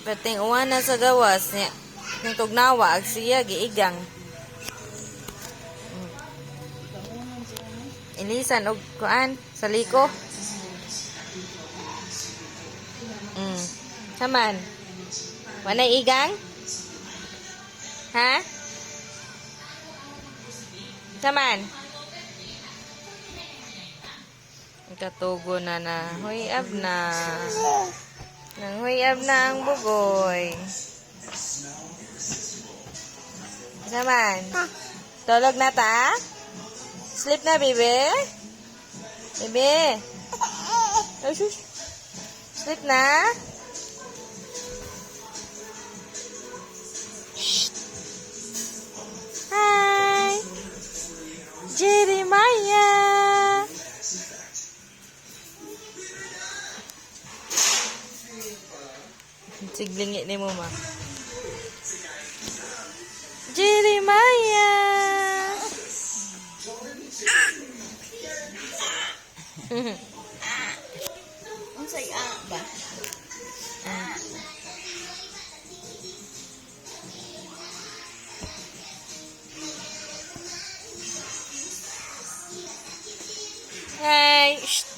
Pating uwan na sa gawas niya. Yung tugnawa, ag siya, giigang. Ilisan, og kuan, sa liko. Saman. Wanay igang? Ha? Saman. Katugo na na. Huyab na. Nang huyab na ang bugoy. Saman. Tulog na ta? Sleep na, bebe? Bebe? Ay, shush. Sleep na? Shh. Hi! Jeremiah! Siglingi ni mo, ma. Jeremiah! Unsay ba? Hey! Shh.